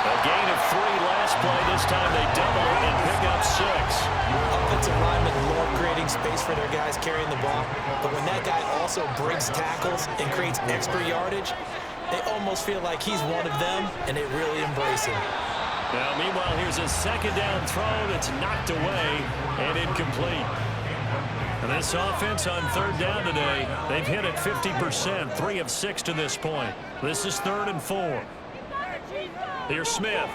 A gain of 3 last play. This time they double it and pick up 6. Offensive linemen love creating space for their guys carrying the ball, but when that guy also breaks tackles and creates extra yardage, they almost feel like he's one of them, and they really embrace him. Now, meanwhile, here's a second down throw that's knocked away and incomplete. And this offense on third down today, they've hit it 50%, 3 of 6 to this point. This is 3rd and 4. Here's Smith.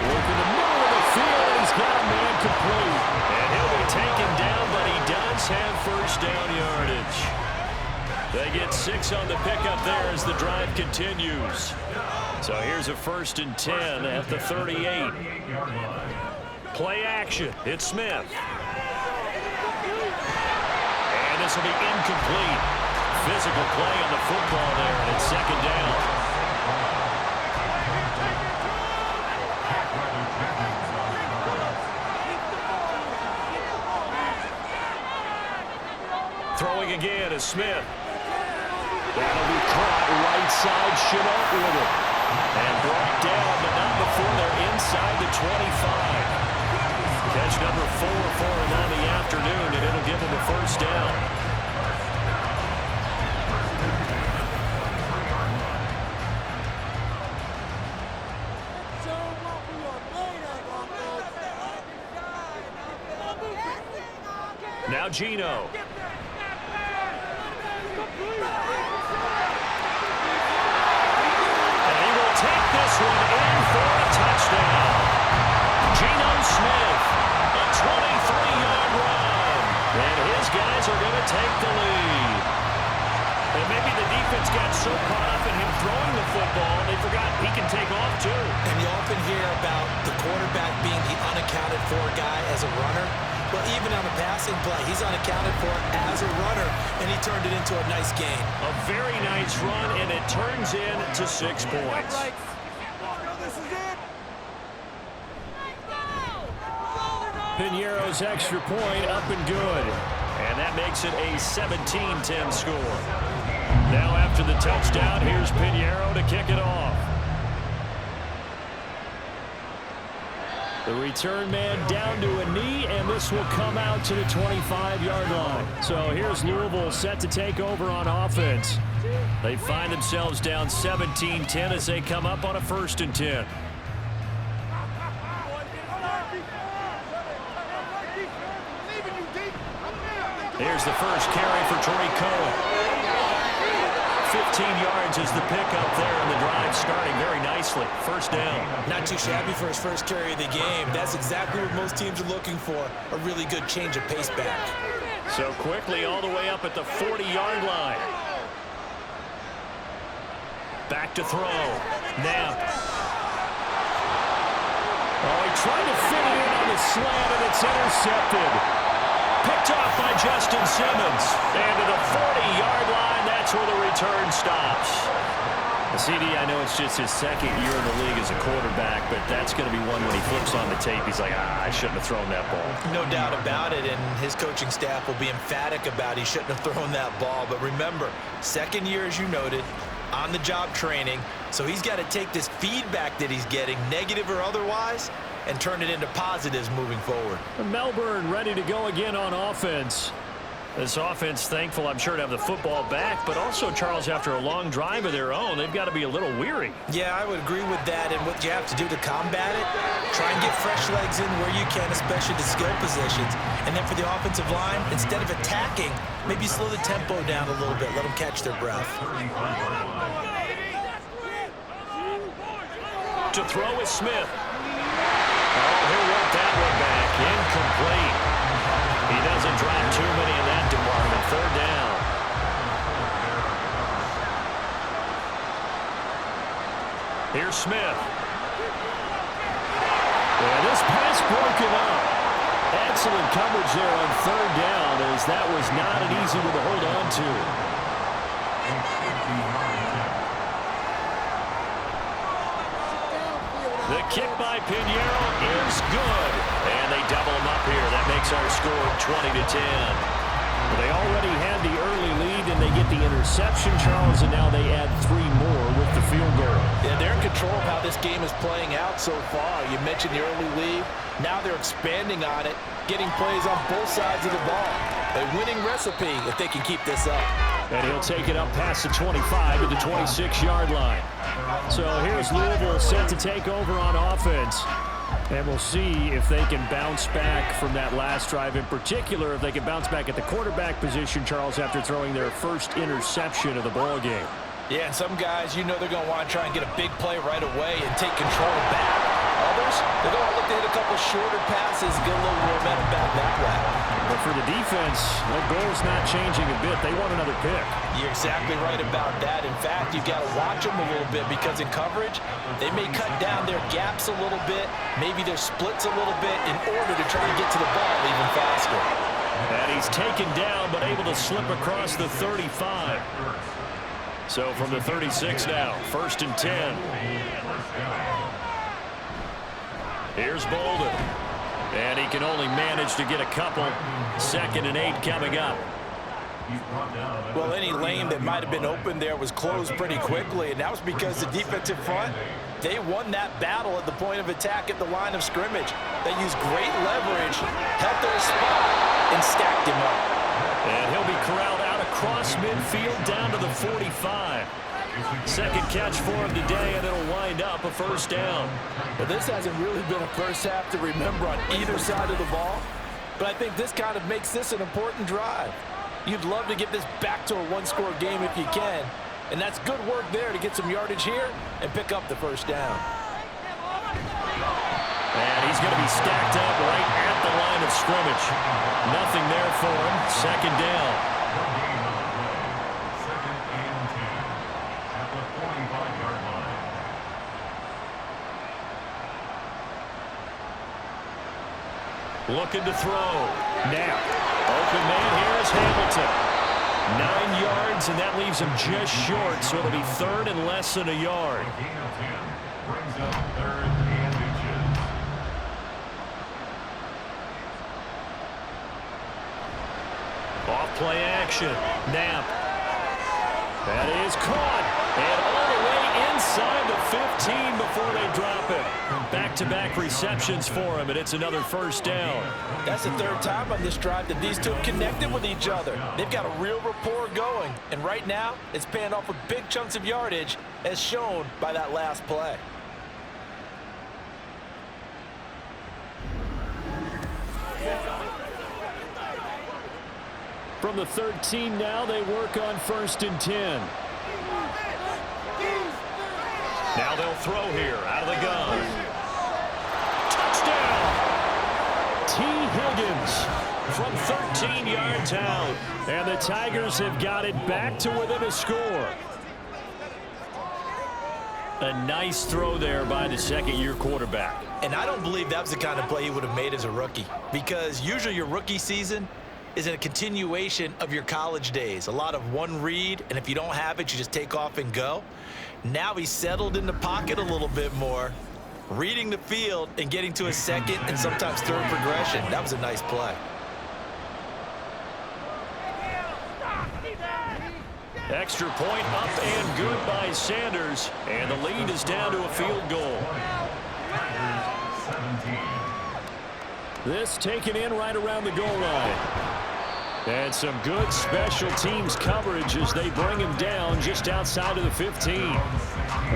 Working the middle of the field, he's got a man complete. And he'll be taken down, but he does have first down yardage. They get 6 on the pickup there as the drive continues. So here's a 1st and 10 at the 38. Play action. It's Smith. And this will be incomplete. Physical play on the football there, and it's 2nd down. Throwing again is Smith. That'll be caught right side, Chenault with it. And brought down, but not before they're inside the 25. Catch number 4 for him on the afternoon, and it'll give him a first down. Now Gino. And he will take this one in for a touchdown. Gino Smith, a 23-yard run. And his guys are going to take the lead. And maybe the defense got so caught up in him throwing the football, they forgot he can take off too. And you often hear about the quarterback being the unaccounted for guy as a runner. Well, even on a passing play, he's unaccounted for as a runner, and he turned it into a nice gain. A very nice run, and it turns into 6 points. Piñeiro's extra point up and good. And that makes it a 17-10 score. Now after the touchdown, here's Piñeiro to kick it off. The return man down to a knee, and this will come out to the 25-yard line. So here's Louisville set to take over on offense. They find themselves down 17-10 as they come up on a 1st and 10. Here's the first carry for Tariq Cohen. 15 yards is the pickup there, and the drive starting very nicely. First down. Not too shabby for his first carry of the game. That's exactly what most teams are looking for, a really good change of pace back. So quickly all the way up at the 40-yard line. Back to throw. Now. Oh, he tried to fit it in on the slant, and it's intercepted. Picked off by Justin Simmons. And to the 40-yard line, that's where the return stops. CD, I know it's just his 2nd year in the league as a quarterback, but that's going to be one when he flips on the tape. He's like, I shouldn't have thrown that ball. No doubt about it, and his coaching staff will be emphatic about he shouldn't have thrown that ball. But remember, 2nd year, as you noted, on-the-job training, so he's got to take this feedback that he's getting, negative or otherwise, and turn it into positives moving forward. Melbourne ready to go again on offense. This offense thankful, I'm sure, to have the football back, but also, Charles, after a long drive of their own, they've got to be a little weary. Yeah, I would agree with that, and what you have to do to combat it, try and get fresh legs in where you can, especially the skill positions. And then for the offensive line, instead of attacking, maybe slow the tempo down a little bit, let them catch their breath. To throw is Smith. Oh, he'll work that one back. Incomplete. He doesn't drop too many in that department. 3rd down. Here's Smith. And this pass broken up. Excellent coverage there on 3rd down, as that was not an easy one to hold on to. The kick by Piñeiro is good. And they double him up here. That makes our score 20-10. They already had the early lead, and they get the interception, Charles, and now they add 3 more with the field goal. control of how this game is playing out so far. You mentioned the early lead. Now they're expanding on it, getting plays on both sides of the ball. A winning recipe if they can keep this up. And he'll take it up past the 25 to the 26-yard line. So here's Louisville set to take over on offense. And we'll see if they can bounce back from that last drive. In particular, if they can bounce back at the quarterback position, Charles, after throwing their first interception of the ball game. Yeah, and some guys, you know they're going to want to try and get a big play right away and take control back. Others, they're going to look to hit a couple shorter passes, get a little momentum back that way. But for the defense, that goal's not changing a bit. They want another pick. You're exactly right about that. In fact, you've got to watch them a little bit because in coverage, they may cut down their gaps a little bit, maybe their splits a little bit in order to try and get to the ball even faster. And he's taken down but able to slip across the 35. So from the 36 now, 1st and 10. Here's Bolden. And he can only manage to get a couple. 2nd and 8 coming up. Well, any lane that might have been open there was closed pretty quickly, and that was because the defensive front, they won that battle at the point of attack at the line of scrimmage. They used great leverage, held their spot, and stacked him up. And he'll be corralled out across midfield down to the 45. Second catch for him today, and it'll wind up a 1st down. Well, this hasn't really been a first half to remember on either side of the ball, but I think this kind of makes this an important drive. You'd love to get this back to a one-score game if you can, and that's good work there to get some yardage here and pick up the 1st down. And he's going to be stacked up right at the line of scrimmage. Nothing there for him. 2nd down. Looking to throw. Now, open man here is Hamilton. 9 yards, and that leaves him just short, so it'll be 3rd and less than a yard. Off play action. Knapp. That is caught. And all the way inside the 15 before they drop it. Back-to-back receptions for him, and it's another 1st down. That's the 3rd time on this drive that these two have connected with each other. They've got a real rapport going, and right now it's paying off with big chunks of yardage as shown by that last play. From the 13 now, they work on 1st and 10. Now they'll throw here out of the gun. Touchdown! T. Higgins from 13 yards out. And the Tigers have got it back to within a score. A nice throw there by the 2nd-year quarterback. And I don't believe that was the kind of play he would have made as a rookie, because usually your rookie season is a continuation of your college days. A lot of one read, and if you don't have it, you just take off and go. Now he's settled in the pocket a little bit more, reading the field and getting to a 2nd and sometimes 3rd progression. That was a nice play. Extra point up and good by Sanders, and the lead is down to a field goal. This taken in right around the goal line. And some good special teams coverage as they bring him down just outside of the 15.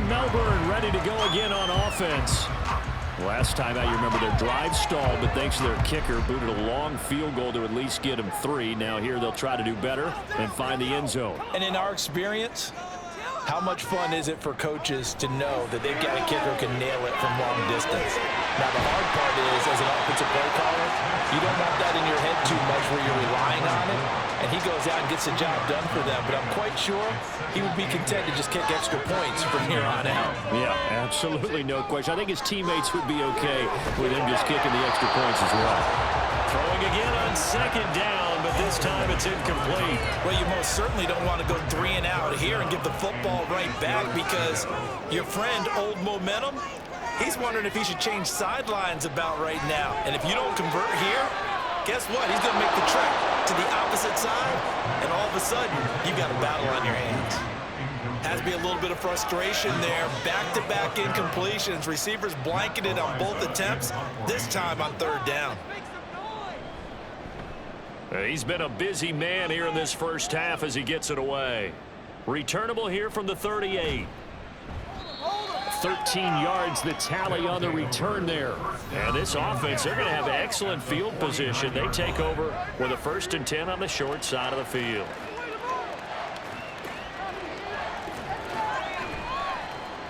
Melbourne ready to go again on offense. Last time out, you remember their drive stalled, but thanks to their kicker, booted a long field goal to at least get them 3. Now here they'll try to do better and find the end zone. And in our experience, how much fun is it for coaches to know that they've got a kicker who can nail it from long distance? Now, the hard part is, as an offensive play caller, you don't want that in your head too much where you're relying on it, and he goes out and gets the job done for them. But I'm quite sure he would be content to just kick extra points from here on out. Yeah, absolutely no question. I think his teammates would be okay with him just kicking the extra points as well. Throwing again on 2nd down, but this time it's incomplete. Well, you most certainly don't want to go 3 and out here and give the football right back, because your friend, Old Momentum, he's wondering if he should change sidelines about right now. And if you don't convert here, guess what? He's going to make the trek to the opposite side, and all of a sudden, you've got a battle on your hands. Has to be a little bit of frustration there. Back-to-back incompletions. Receivers blanketed on both attempts, this time on third down. He's been a busy man here in this first half as he gets it away. Returnable here from the 38. 13 yards the tally on the return there. And this offense, they're going to have excellent field position. They take over with a 1st and 10 on the short side of the field.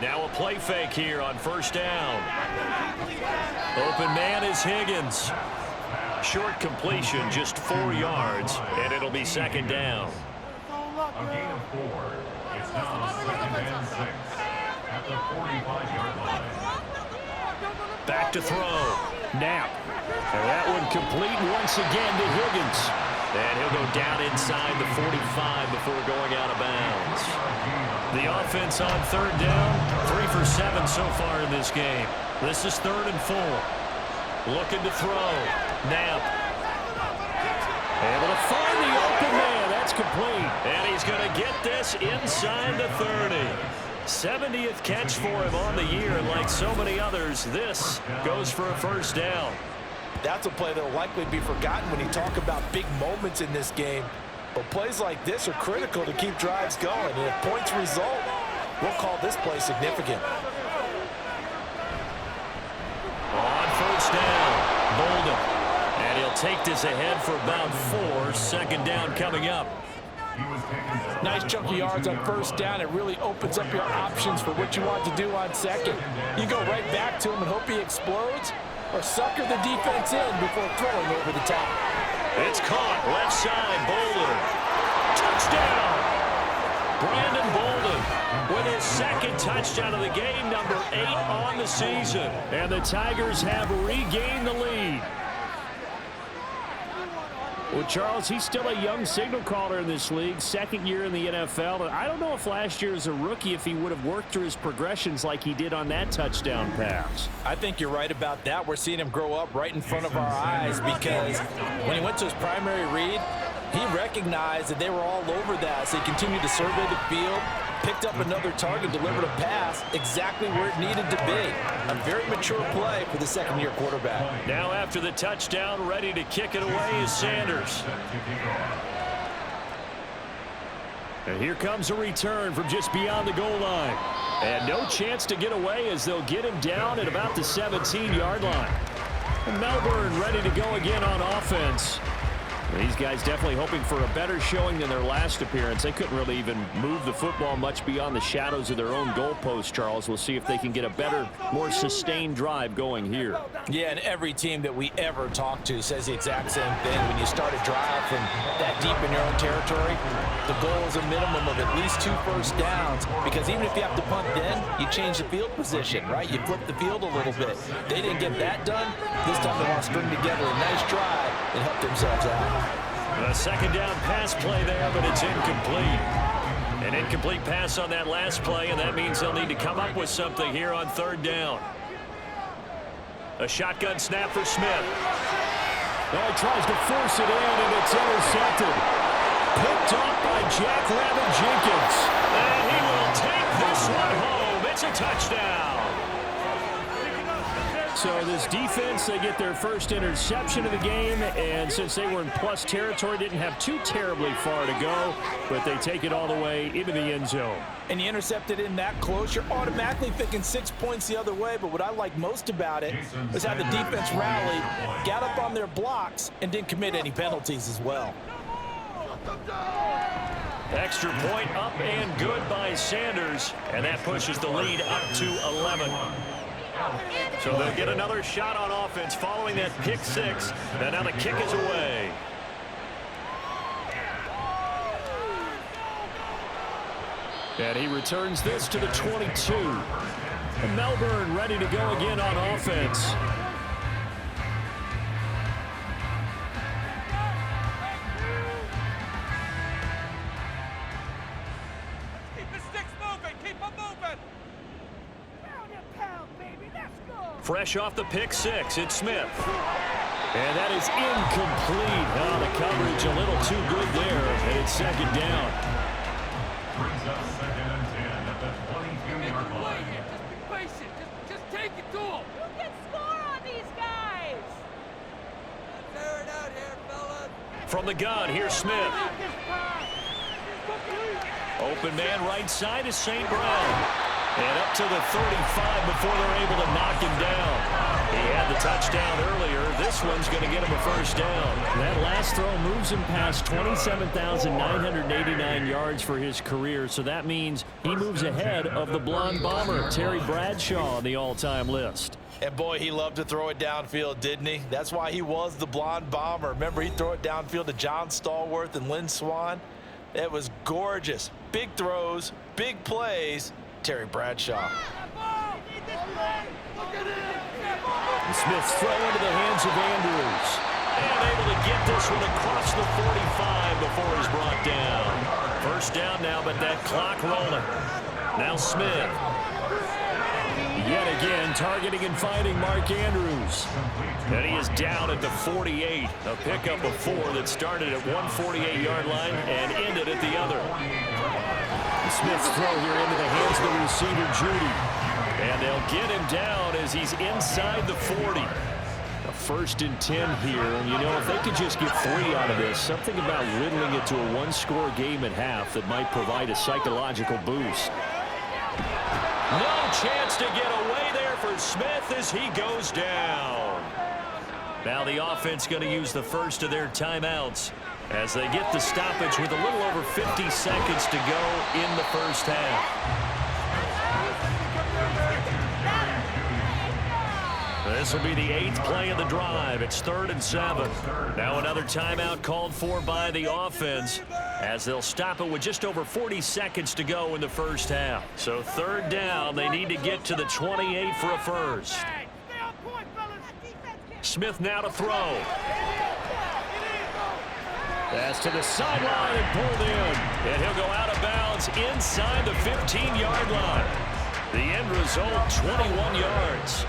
Now a play fake here on 1st down. Open man is Higgins. Short completion, just 4 yards, and it'll be 2nd down. A gain of 4. It's now 2nd and 6 at the 45-yard line. Back to throw. Knapp. And that one complete once again to Higgins. And he'll go down inside the 45 before going out of bounds. The offense on 3rd down, 3 for 7 so far in this game. This is 3rd and 4. Looking to throw. Knapp. Able to find the open man. That's complete. And he's going to get this inside the 30. 70th catch for him on the year, and like so many others, this goes for a 1st down. That's a play that will likely be forgotten when you talk about big moments in this game. But plays like this are critical to keep drives going. And if points result, we'll call this play significant. On 1st down, Bolden. And he'll take this ahead for about 4. 2nd down coming up. Nice chunky yards on 1st down. It really opens up your options for what you want to do on 2nd. You go right back to him and hope he explodes, or sucker the defense in before throwing over the top. It's caught. Left side, Bolden. Touchdown! Brandon Bolden with his 2nd touchdown of the game, number 8 on the season. And the Tigers have regained the lead. Well, Charles, he's still a young signal caller in this league, 2nd year in the NFL. I don't know if last year as a rookie, if he would have worked through his progressions like he did on that touchdown pass. I think you're right about that. We're seeing him grow up right in front of our eyes, because when he went to his primary read, he recognized that they were all over that, so he continued to survey the field, picked up another target, delivered a pass exactly where it needed to be. A very mature play for the 2nd-year quarterback. Now after the touchdown, ready to kick it away is Sanders. And here comes a return from just beyond the goal line. And no chance to get away as they'll get him down at about the 17-yard line. And Melbourne ready to go again on offense. These guys definitely hoping for a better showing than their last appearance. They couldn't really even move the football much beyond the shadows of their own goalpost, Charles. We'll see if they can get a better, more sustained drive going here. Yeah, and every team that we ever talk to says the exact same thing. When you start a drive from that deep in your own territory, the goal is a minimum of at least 2 first downs, because even if you have to punt then, you change the field position, right? You flip the field a little bit. They didn't get that done. This time they want to string together a nice drive and help themselves out. A 2nd down pass play there, but it's incomplete. An incomplete pass on that last play, and that means they'll need to come up with something here on 3rd down. A shotgun snap for Smith. Oh, he tries to force it in, and it's intercepted. Picked off by Jackrabbit Jenkins. And he will take this one home. It's a touchdown. So this defense, they get their first interception of the game, and since they were in plus territory, didn't have too terribly far to go, but they take it all the way into the end zone. And you intercepted in that close, you're automatically thinking 6 points the other way, but what I like most about it was how the defense rallied, got up on their blocks, and didn't commit any penalties as well. Extra point up and good by Sanders, and that pushes the lead up to 11. So they'll get another shot on offense following that pick 6, and now the kick is away. And he returns this to the 22. And Melbourne ready to go again on offense. Fresh off the pick 6, it's Smith. And that is incomplete. Oh, the coverage a little too good there, and it's 2nd down. Brings up 2nd and 10. From the gun, here's Smith. Open man right side is St. Brown. And up to the 35 before they're able to knock him down. He had the touchdown earlier. This one's going to get him a first down. That last throw moves him past 27,989 yards for his career, so that means he moves ahead of the blonde bomber, Terry Bradshaw, on the all-time list. And boy, he loved to throw it downfield, didn't he? That's why he was the blonde bomber. Remember, he'd throw it downfield to John Stallworth and Lynn Swann. It was gorgeous. Big throws, big plays. Terry Bradshaw. Smith's throw into the hands of Andrews. And able to get this one across the 45 before he's brought down. First down now, but that clock rolling. Now Smith. Yet again, targeting and finding Mark Andrews. And he is down at the 48. A pickup of 4 that started at 148-yard line and ended at the other. Smith's throw here into the hands of the receiver, Judy. And they'll get him down as he's inside the 40. A 1st and 10 here. And, you know, if they could just get 3 out of this, something about whittling it to a 1-score game at half that might provide a psychological boost. No chance to get away there for Smith as he goes down. Now the offense going to use the first of their timeouts as they get the stoppage with a little over 50 seconds to go in the first half. This will be the 8th play of the drive. It's 3rd and 7. Now another timeout called for by the offense as they'll stop it with just over 40 seconds to go in the first half. So 3rd down, they need to get to the 28 for a first. Smith now to throw. Pass to the sideline and pulled in. And he'll go out of bounds inside the 15-yard line. The end result, 21 yards.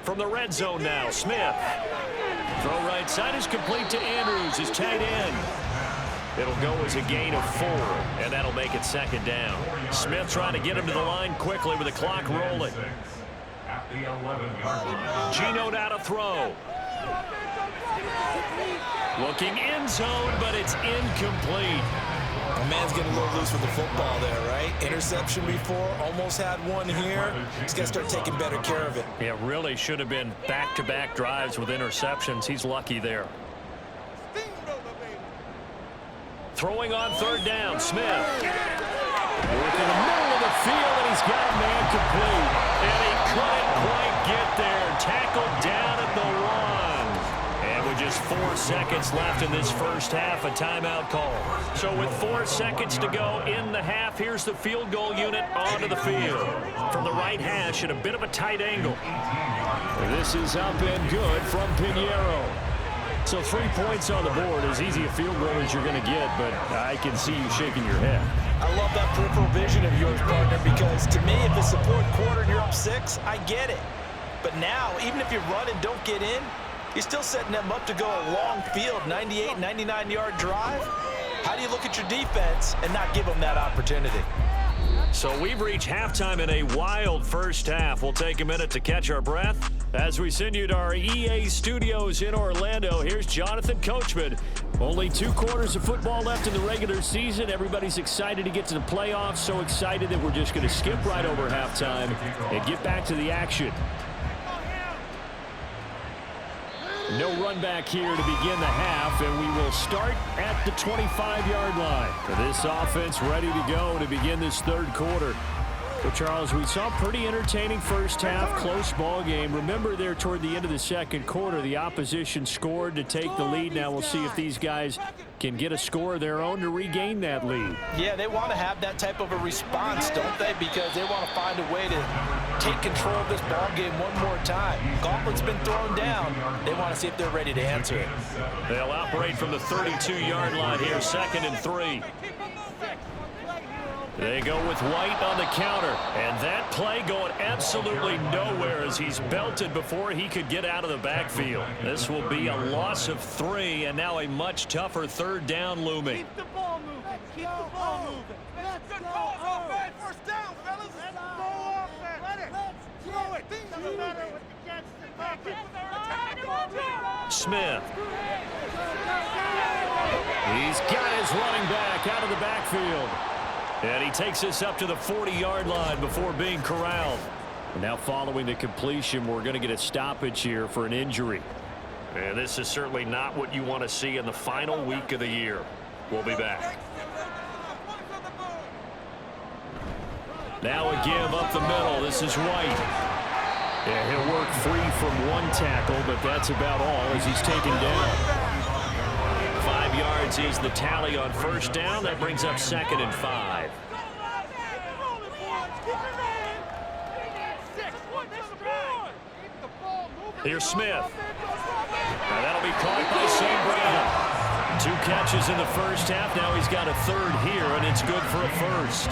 From the red zone now, Smith. Throw right side is complete to Andrews, his tight end. It'll go as a gain of 4, and that'll make it 2nd down. Smith trying to get him to the line quickly with the clock rolling. Gino now to throw. Looking end zone, but it's incomplete. A man's getting a little loose with the football there, right? Interception before, almost had one here. He's got to start taking better care of it. It really should have been back-to-back drives with interceptions. He's lucky there. Throwing on 3rd down, Smith. Work in the middle of the field, and he's got a man complete. And he couldn't quite get there. Tackled down at the 1. And with just 4 seconds left in this first half, a timeout call. So with 4 seconds to go in the half, here's the field goal unit onto the field. From the right hash at a bit of a tight angle. This is up and good from Pinheiro. So 3 points on the board, as easy a field goal as you're going to get, but I can see you shaking your head. I love that peripheral vision of yours, partner, because to me, if it's the 4th quarter and you're up 6, I get it. But now, even if you run and don't get in, you're still setting them up to go a long field, 98, 99-yard drive. How do you look at your defense and not give them that opportunity? So we've reached halftime in a wild first half. We'll take a minute to catch our breath as we send you to our EA studios in Orlando. Here's Jonathan Coachman. Only 2 quarters of football left in the regular season. Everybody's excited to get to the playoffs, so excited that we're just going to skip right over halftime and get back to the action. No run back here to begin the half, and we will start at the 25-yard line. This offense ready to go to begin this 3rd quarter. So, Charles, we saw a pretty entertaining first half, close ball game. Remember there toward the end of the 2nd quarter, the opposition scored to take the lead. Now we'll see if these guys can get a score of their own to regain that lead. Yeah, they want to have that type of a response, don't they? Because they want to find a way to take control of this ball game one more time. Gauntlet's been thrown down. They want to see if they're ready to answer it. They'll operate from the 32-yard line here, 2nd and 3. They go with White on the counter, and that play going absolutely nowhere as he's belted before he could get out of the backfield. This will be a loss of 3, and now a much tougher 3rd down looming. Keep the ball moving. Keep the ball moving. Let's go offense. First down, fellas. Let's go offense. Let it. Let's throw Smith. He's got his running back out of the backfield. And he takes this up to the 40-yard line before being corralled. Now following the completion, we're going to get a stoppage here for an injury. And this is certainly not what you want to see in the final week of the year. We'll be back. Now a give up the middle. This is White. Yeah, he'll work free from one tackle, but that's about all as he's taken down. 5 yards is the tally on first down. That brings up 2nd and 5. Here's Smith. Now that'll be caught by St. Brown. 2 catches in the first half. Now he's got a 3rd here, and it's good for a 1st.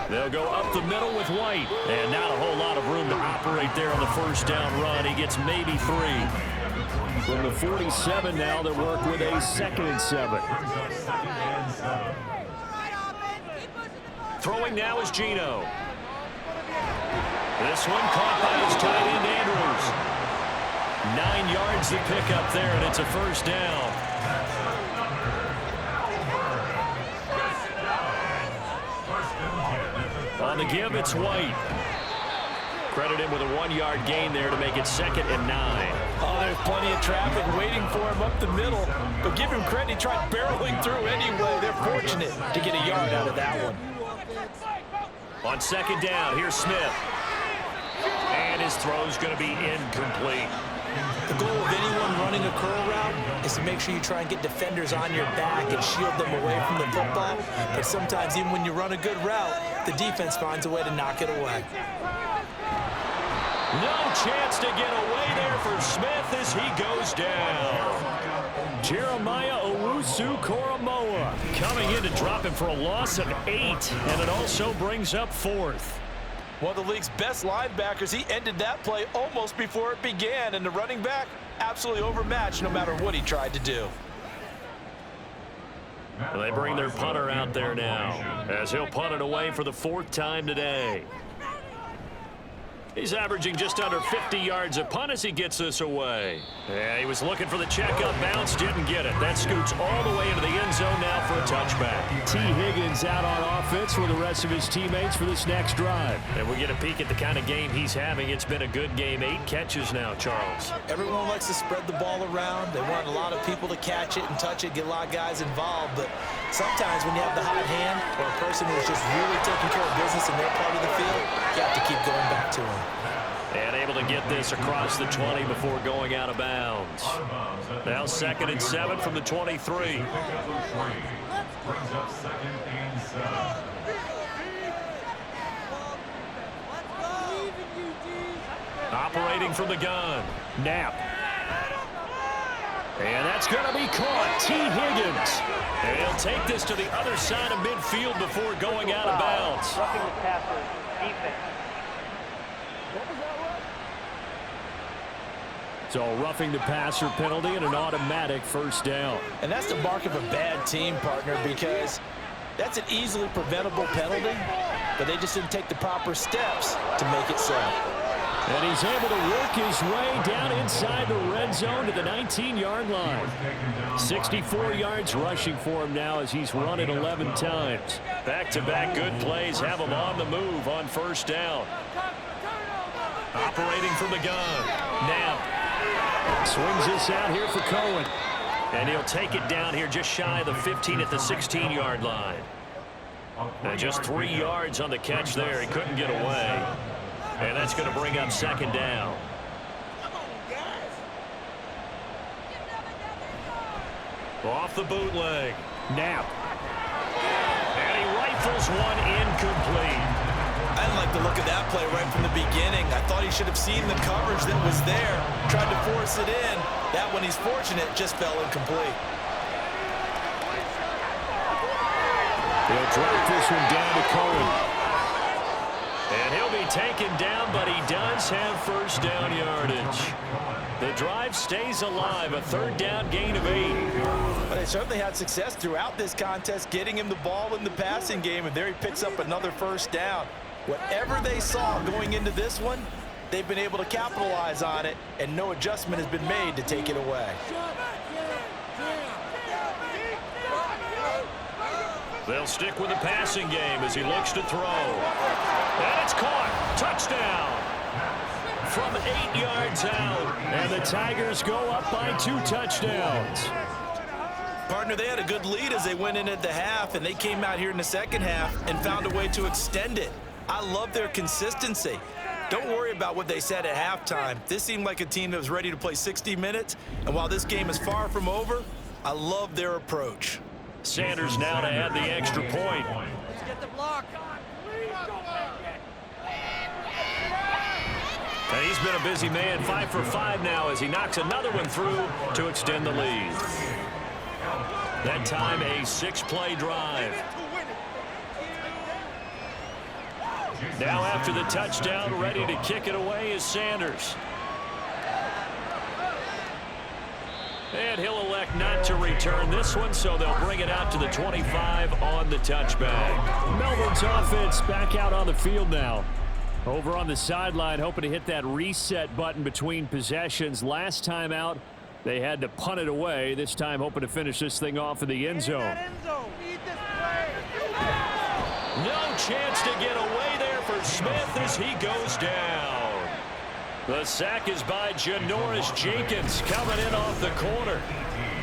They'll go up the middle with White. And not a whole lot of room to operate there on the first down run. He gets maybe 3. From the 47 now, they work with a 2nd and 7. Throwing now is Gino. This one caught by his tight end, Andrews. 9 yards to pick up there, and it's a 1st down. On the give, it's White. Credit him with a 1-yard gain there to make it 2nd and 9. Oh, there's plenty of traffic waiting for him up the middle. But give him credit, he tried barreling through anyway. They're fortunate to get a yard out of that one. On 2nd down, here's Smith. And his throw's going to be incomplete. The goal of anyone running a curl route is to make sure you try and get defenders on your back and shield them away from the football. But sometimes even when you run a good route, the defense finds a way to knock it away. No chance to get away there for Smith as he goes down. Jeremiah Owusu-Koramoah coming in to drop him for a loss of 8, and it also brings up 4th. One of the league's best linebackers, he ended that play almost before it began, and the running back absolutely overmatched no matter what he tried to do. Well, they bring their punter out there now as he'll punt it away for the 4th time today. He's averaging just under 50 yards a punt as he gets this away. Yeah, he was looking for the checkup bounce, didn't get it. That scoots all the way into the end zone now for a touchback. T. Higgins out on offense with the rest of his teammates for this next drive. And we get a peek at the kind of game he's having. It's been a good game. 8 catches now, Charles. Everyone likes to spread the ball around. They want a lot of people to catch it and touch it, get a lot of guys involved. But sometimes when you have the hot hand or a person who's just really taking care of business in their part of the field, you have to keep going back to them. And able to get this across the 20 before going out of bounds. Now 2nd and 7 from the 23. Brings up 2nd and 7. Operating from the gun. Knapp. And that's going to be caught. T. Higgins. And he'll take this to the other side of midfield before going out of bounds. Roughing the passer, defense. So roughing the passer penalty and an automatic 1st down. And that's the mark of a bad team, partner, because that's an easily preventable penalty, but they just didn't take the proper steps to make it so. And he's able to work his way down inside the red zone to the 19-yard line. 64 yards rushing for him now as he's run it 11 times. Back-to-back good plays have him on the move on 1st down. Operating from the gun. Now swings this out here for Cohen. And he'll take it down here just shy of the 15 at the 16-yard line. And just 3 yards on the catch there. He couldn't get away. And that's going to bring up 2nd down. Off the bootleg. Knapp. And he rifles one incomplete. I didn't like the look of that play right from the beginning. I thought he should have seen the coverage that was there, tried to force it in. That one, he's fortunate, just fell incomplete. He'll drop this one down to Cohen. And he'll be taken down, but he does have 1st down yardage. The drive stays alive, a 3rd down gain of 8. But I certainly had success throughout this contest, getting him the ball in the passing game, and there he picks up another first down. Whatever they saw going into this one, they've been able to capitalize on it, and no adjustment has been made to take it away. They'll stick with the passing game as he looks to throw. And it's caught. Touchdown. From 8 yards out. And the Tigers go up by 2 touchdowns. Partner, they had a good lead as they went in at the half, and they came out here in the second half and found a way to extend it. I love their consistency. Don't worry about what they said at halftime. This seemed like a team that was ready to play 60 minutes, and while this game is far from over, I love their approach. Sanders now to add the extra point. Let's get the block. And he's been a busy man, 5 for 5 now as he knocks another one through to extend the lead. That time a 6-play drive. Now after the touchdown, ready to kick it away is Sanders. And he'll elect not to return this one, so they'll bring it out to the 25 on the touchback. Melbourne's offense back out on the field now. Over on the sideline, hoping to hit that reset button between possessions. Last time out, they had to punt it away. This time, hoping to finish this thing off in the end zone. No chance to get away there for Smith as he goes down. The sack is by Janoris Jenkins coming in off the corner.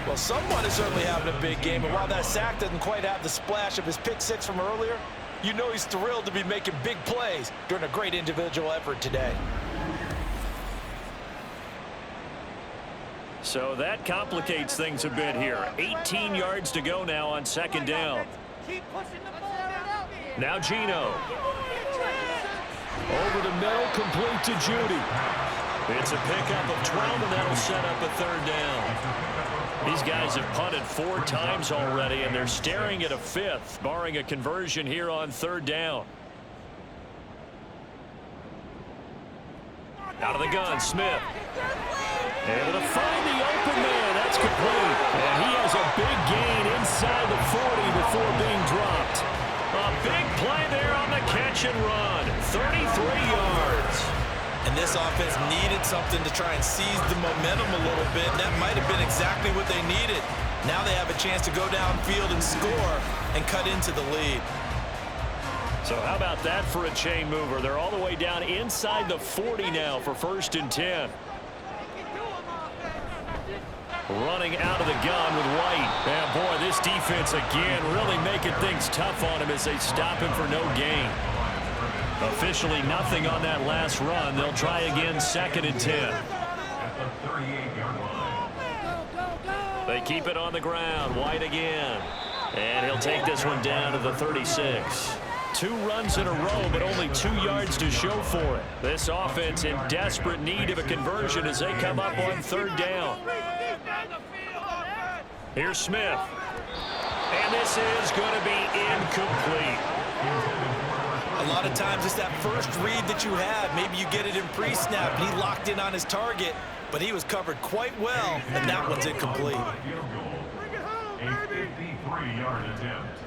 Well, someone is certainly having a big game, and while that sack doesn't quite have the splash of his pick six from earlier, you know he's thrilled to be making big plays during a great individual effort today. So that complicates things a bit here. 18 yards to go now on second down. Keep pushing the ball out. Now Gino. Over the middle, complete to Judy. It's a pickup of 12, and that'll set up a third down. These guys have punted 4 times already, and they're staring at a 5th, barring a conversion here on third down. Out of the gun, Smith. Able to find the open man. That's complete. And he has a big gain inside the 40 before being dropped. A big play there on the catch and run. 33 yards. And this offense needed something to try and seize the momentum a little bit. That might have been exactly what they needed. Now they have a chance to go downfield and score and cut into the lead. So how about that for a chain mover? They're all the way down inside the 40 now for 1st and 10. Running out of the gun with White. And boy, this defense again really making things tough on him as they stop him for no gain. Officially nothing on that last run. They'll try again 2nd and 10. They keep it on the ground. White again. And he'll take this one down to the 36. 2 runs in a row, but only 2 yards to show for it. This offense in desperate need of a conversion as they come up on 3rd down. Here's Smith. And this is going to be incomplete. A lot of times it's that first read that you have. Maybe you get it in pre-snap, and he locked in on his target, but he was covered quite well, and that one's incomplete. A 53-yard attempt.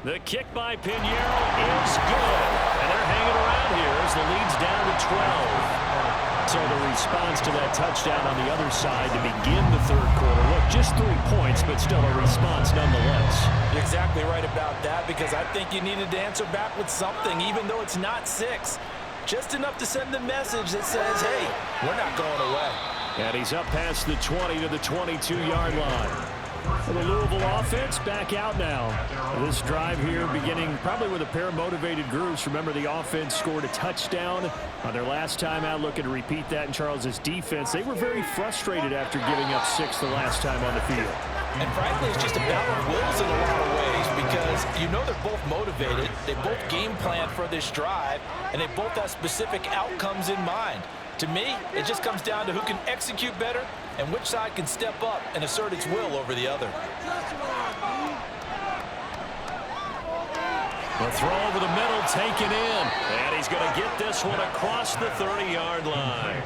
The kick by Pinheiro is good. And they're hanging around here as the lead's down to 12. So the response to that touchdown on the other side to begin the 3rd quarter. Look, just 3 points, but still a response nonetheless. You're exactly right about that, because I think you needed to answer back with something, even though it's not 6. Just enough to send the message that says, hey, we're not going away. And he's up past the 20 to the 22-yard line. The Louisville offense back out now. This drive here beginning probably with a pair of motivated groups. Remember, the offense scored a touchdown on their last time out. Looking to repeat that in Charles's defense. They were very frustrated after giving up 6 the last time on the field. And frankly, it's just a battle of wills in a lot of ways, because you know they're both motivated. They both game plan for this drive, and they both have specific outcomes in mind. To me, it just comes down to who can execute better and which side can step up and assert its will over the other. The throw over the middle taken in. And he's going to get this one across the 30-yard line.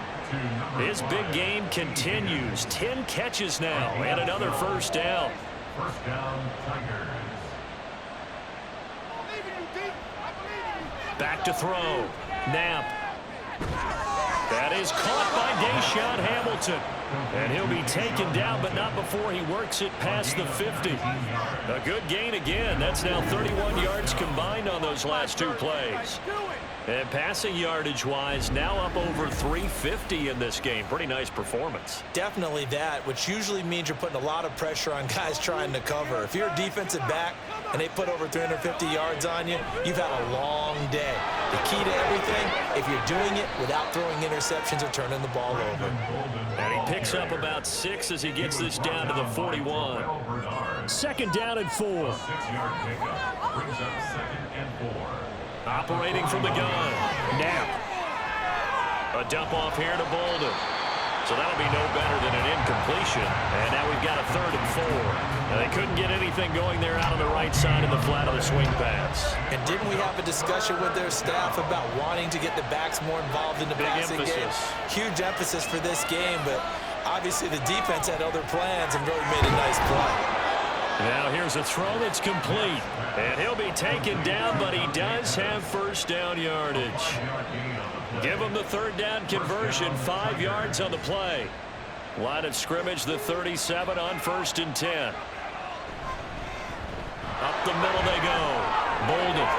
His big game continues. 10 catches now and another first down. First down, Tigers. Back to throw. Knapp. That is caught by Deshaun Hamilton. And he'll be taken down, but not before he works it past the 50. A good gain again. That's now 31 yards combined on those last two plays. And passing yardage-wise, now up over 350 in this game. Pretty nice performance. Definitely that, which usually means you're putting a lot of pressure on guys trying to cover. If you're a defensive back and they put over 350 yards on you, you've had a long day. The key to everything, if you're doing it without throwing interceptions or turning the ball over. And he picks up about 6 as he gets this down to the 41. Second down and 4. 6-yard pickup brings up 2nd and 4. Operating from the gun. Knapp. A dump off here to Bolden. So that'll be no better than an incompletion. And now we've got a 3rd and 4. Now they couldn't get anything going there out on the right side of the flat of the swing pass. And didn't we have a discussion with their staff about wanting to get the backs more involved in the passing game? Huge emphasis for this game, but obviously the defense had other plans and really made a nice play. Now here's a throw that's complete. And he'll be taken down, but he does have first down yardage. Give him the 3rd down conversion, 5 yards on the play. Line of scrimmage, the 37 on 1st and 10. Up the middle they go. Bolden.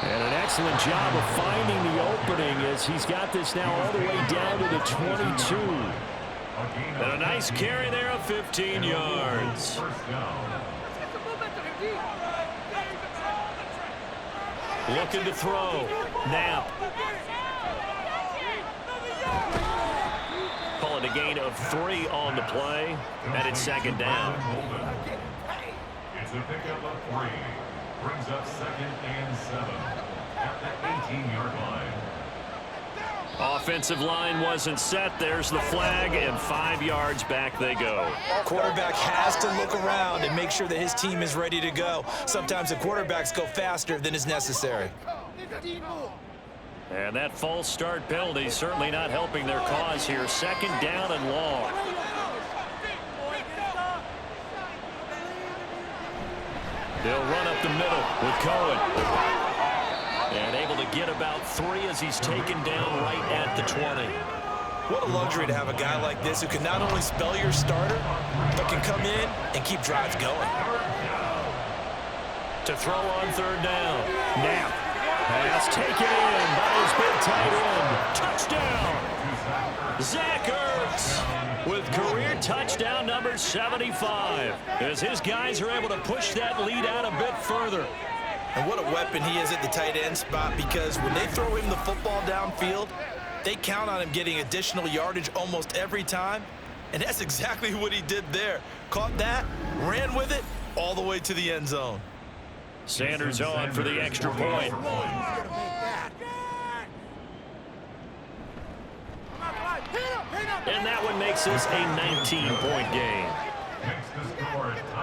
And an excellent job of finding the opening as he's got this now all the way down to the 22. And a nice carry there of 15 yards. Looking to throw. Knapp. Call it a gain of 3 on the play. And it's 2nd down. It's a pickup of 3. Brings up 2nd and 7 at the 18-yard line. Offensive line wasn't set. There's the flag, and 5 yards back they go. Quarterback has to look around and make sure that his team is ready to go. Sometimes the quarterbacks go faster than is necessary. And that false start penalty certainly not helping their cause here. 2nd down and long. They'll run up the middle with Cohen. And able to get about 3 as he's taken down right at the 20. What a luxury to have a guy like this who can not only spell your starter, but can come in and keep drives going. To throw on 3rd down. Knapp. Pass taken in by his big tight end. Touchdown! Zach Ertz with career touchdown number 75. As his guys are able to push that lead out a bit further. And what a weapon he is at the tight end spot, because when they throw him the football downfield, they count on him getting additional yardage almost every time. And that's exactly what he did there. Caught that, ran with it, all the way to the end zone. Sanders on for the extra point. And that one makes this a 19-point game.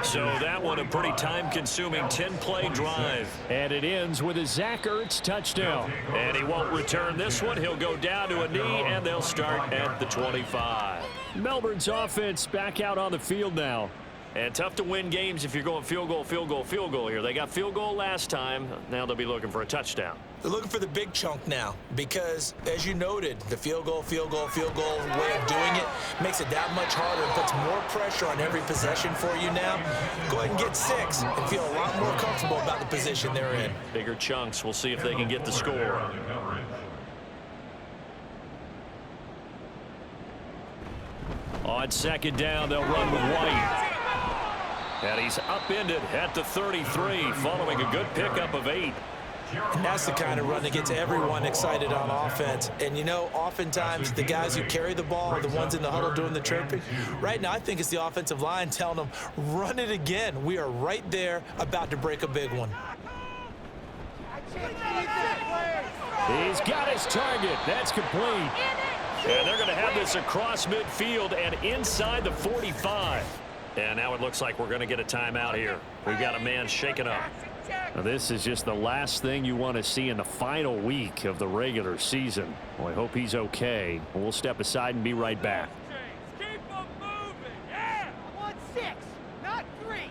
So that one a pretty time-consuming 10-play drive. And it ends with a Zach Ertz touchdown. And he won't return this one. He'll go down to a knee, and they'll start at the 25. Melbourne's offense back out on the field now. And tough to win games if you're going field goal, field goal, field goal here. They got field goal last time. Now they'll be looking for a touchdown. They're looking for the big chunk now because, as you noted, the field goal way of doing it makes it that much harder and puts more pressure on every possession for you now. Go ahead and get 6 and feel a lot more comfortable about the position they're in. Bigger chunks. We'll see if they can get the score. On 2nd down, they'll run with White. And he's upended at the 33, following a good pickup of 8. And that's the kind of run that gets everyone excited on offense. And, you know, oftentimes the guys who carry the ball are the ones in the huddle doing the chirping. Right now, I think it's the offensive line telling them, run it again. We are right there about to break a big one. He's got his target. That's complete. And they're going to have this across midfield and inside the 45. And now it looks like we're going to get a timeout here. We've got a man shaken up. Now, this is just the last thing you want to see in the final week of the regular season. Well, I hope he's okay. We'll step aside and be right back. Keep them moving. Yeah. I want 6, not 3. Take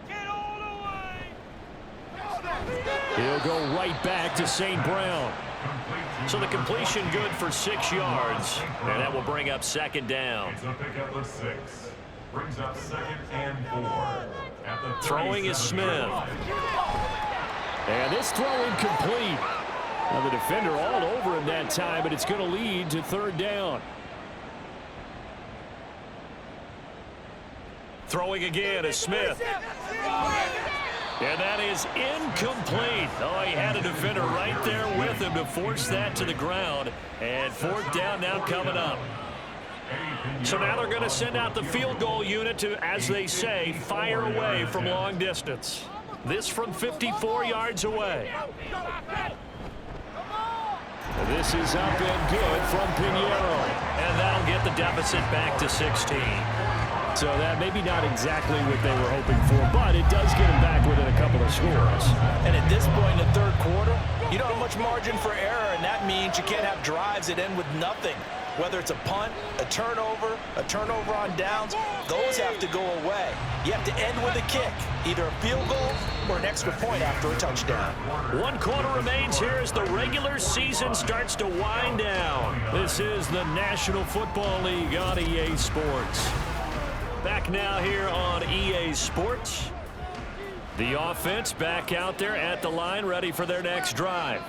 it all away. He'll go right back to St. Brown. So the completion good for 6 yards, and that will bring up second down. It's a pickup of 6. Brings up 2nd and 4. At the Throwing is Smith. And this throw incomplete. Now the defender all over him that time, but it's going to lead to 3rd down. Throwing again is Smith. And that is incomplete. Oh, he had a defender right there with him to force that to the ground. And 4th down now coming up. So now they're going to send out the field goal unit to, as they say, fire away from long distance. This from 54 yards away. This is up and good from Pinheiro. And that'll get the deficit back to 16. So that maybe not exactly what they were hoping for, but it does get them back within a couple of scores. And at this point in the 3rd quarter, you don't have much margin for error, and that means you can't have drives that end with nothing. Whether it's a punt, a turnover on downs, those have to go away. You have to end with a kick, either a field goal or an extra point after a touchdown. 1 quarter remains here as the regular season starts to wind down. This is the National Football League on EA Sports. Back now here on EA Sports. The offense back out there at the line, ready for their next drive.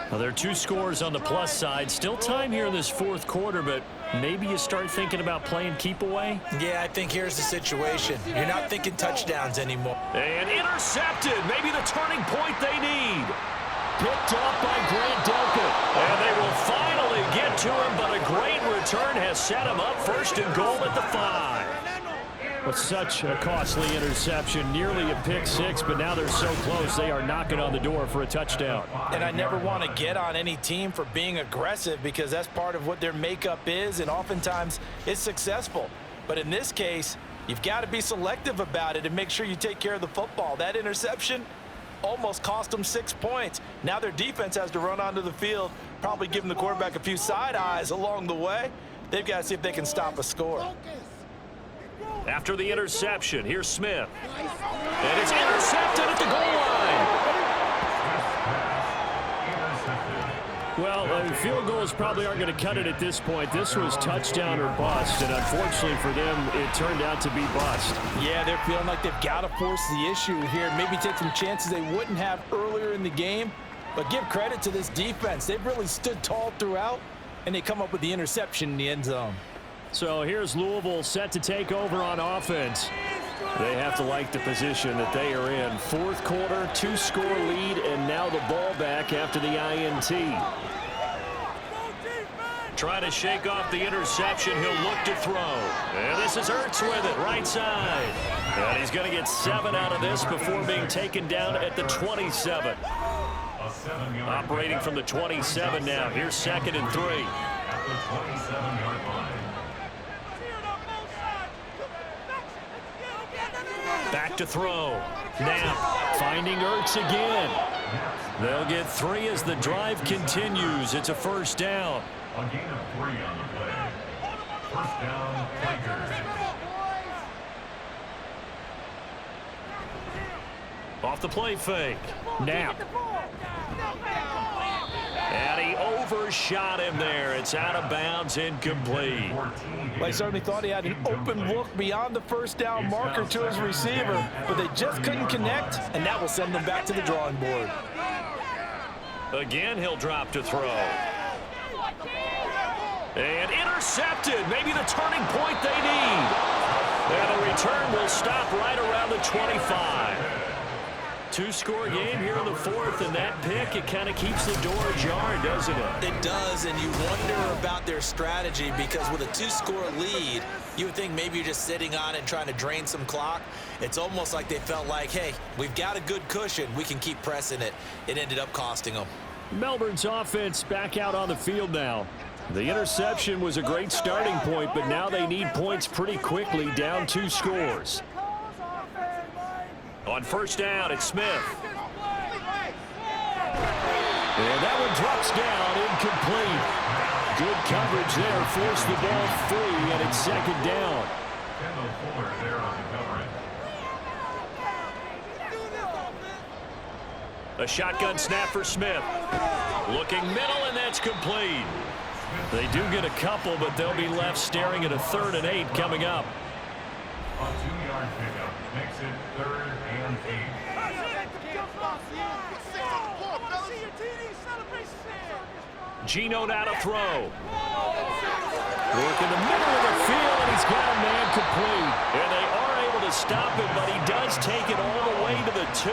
Well, there are 2 scores on the plus side. Still time here in this 4th quarter, but maybe you start thinking about playing keep away? Yeah, I think here's the situation. You're not thinking touchdowns anymore. And intercepted. Maybe the turning point they need. Picked off by Grant Delpit. And they will finally get to him, but a great return has set him up 1st and goal at the 5. With such a costly interception, nearly a pick 6, but now they're so close they are knocking on the door for a touchdown. And I never want to get on any team for being aggressive because that's part of what their makeup is, and oftentimes it's successful. But in this case, you've got to be selective about it and make sure you take care of the football. That interception almost cost them 6 points. Now their defense has to run onto the field, probably giving the quarterback a few side eyes along the way. They've got to see if they can stop a score. After the interception, here's Smith. And it's intercepted at the goal line. Well, field goals probably aren't going to cut it at this point. This was touchdown or bust, and unfortunately for them, it turned out to be bust. Yeah, they're feeling like they've got to force the issue here. Maybe take some chances they wouldn't have earlier in the game. But give credit to this defense. They've really stood tall throughout, and they come up with the interception in the end zone. So here's Louisville set to take over on offense. They have to like the position that they are in. 4th quarter, 2-score lead, and now the ball back after the INT. Trying to shake off the interception. He'll look to throw. And this is Ertz with it, right side. And he's going to get 7 out of this before being taken down at the 27. Operating from the 27 now. Here's 2nd and 3. At the 27-yard line. Back to throw. Now Finding Ertz again. they'll get 3 as the drive continues. It's a 1st down. A gain of 3 on the play. 1st down, Lakers. Off the play fake. Now. And he overshot him there. It's out of bounds, incomplete. Well, he certainly thought he had an open look beyond the 1st down marker to his receiver, but they just couldn't connect, and that will send them back to the drawing board. Again, he'll drop to throw. And intercepted. Maybe the turning point they need. And the return will stop right around the 25. 2-score game here in the 4th, and that pick, it kind of keeps the door ajar, doesn't it? It does, and you wonder about their strategy because with a 2-score lead, you would think maybe you're just sitting on it and trying to drain some clock. It's almost like they felt like, hey, we've got a good cushion. We can keep pressing it. It ended up costing them. Melbourne's offense back out on the field now. The interception was a great starting point, but now they need points pretty quickly, down 2 scores. On 1st down, it's Smith. And that one drops down, incomplete. Good coverage there, forced the ball free, and it's second down. Kendall Fuller there on the coverage. A shotgun snap for Smith. Looking middle, and that's complete. They do get a couple, but they'll be left staring at a 3rd and 8 coming up. A 2-yard pickup makes it 3rd and 8. Gino now to throw. Work in the middle of the field, and he's got a man complete. And they are able to stop him, but he does take it all the way to the 2.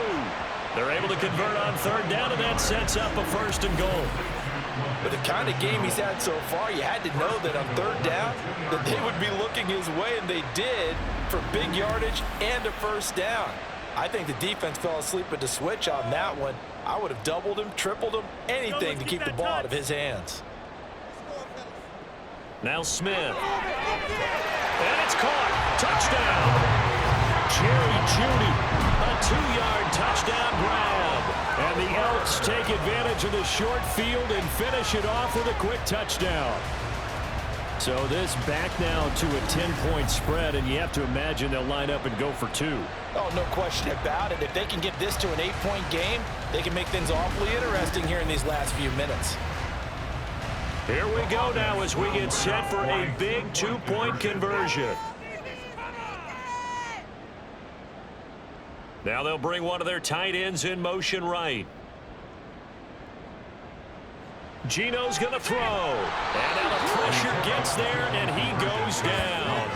They're able to convert on 3rd down, and that sets up a 1st and goal. With the kind of game he's had so far, you had to know that on 3rd down that they would be looking his way, and they did, for big yardage and a 1st down. I think the defense fell asleep at the switch on that one. I would have doubled him, tripled him, anything to keep the ball out of his hands. Now Smith. And it's caught. Touchdown. Jerry Jeudy. A 2-yard touchdown grab. And the Elks take advantage of the short field and finish it off with a quick touchdown. So this back now to a 10-point spread, and you have to imagine they'll line up and go for 2. Oh, no question about it. If they can get this to an 8-point game, they can make things awfully interesting here in these last few minutes. Here we go now as we get set for a big 2-point conversion. Now they'll bring one of their tight ends in motion right. Gino's going to throw. And now the pressure gets there, and he goes down.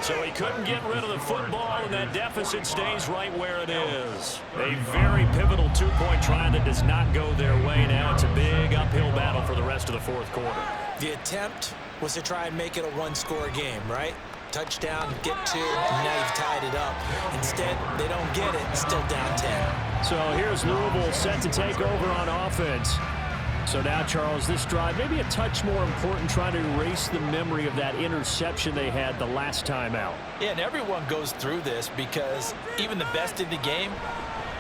So he couldn't get rid of the football, and that deficit stays right where it is. A very pivotal 2-point try that does not go their way. Now it's a big uphill battle for the rest of the 4th quarter. The attempt was to try and make it a 1-score game, right? Touchdown, get 2, and now you've tied it up. Instead, they don't get it, still down 10. So here's Louisville set to take over on offense. So now, Charles, this drive maybe a touch more important, trying to erase the memory of that interception they had the last time out. Yeah, and everyone goes through this because even the best in the game,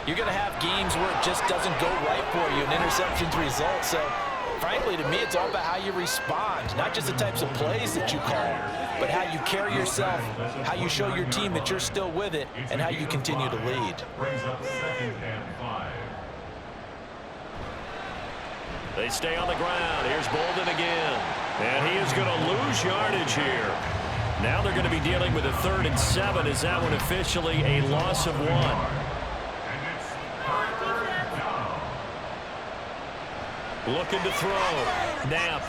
you're going to have games where it just doesn't go right for you, and interceptions result. So, frankly, to me, it's all about how you respond, not just the types of plays that you call, but how you carry yourself, how you show your team that you're still with it, and how you continue to lead. Brings up 2nd and 5. They stay on the ground. Here's Bolden again. And he is going to lose yardage here. Now they're going to be dealing with a 3rd and 7. Is that one officially a loss of 1? And it's 3rd down. Looking to throw. Knapp.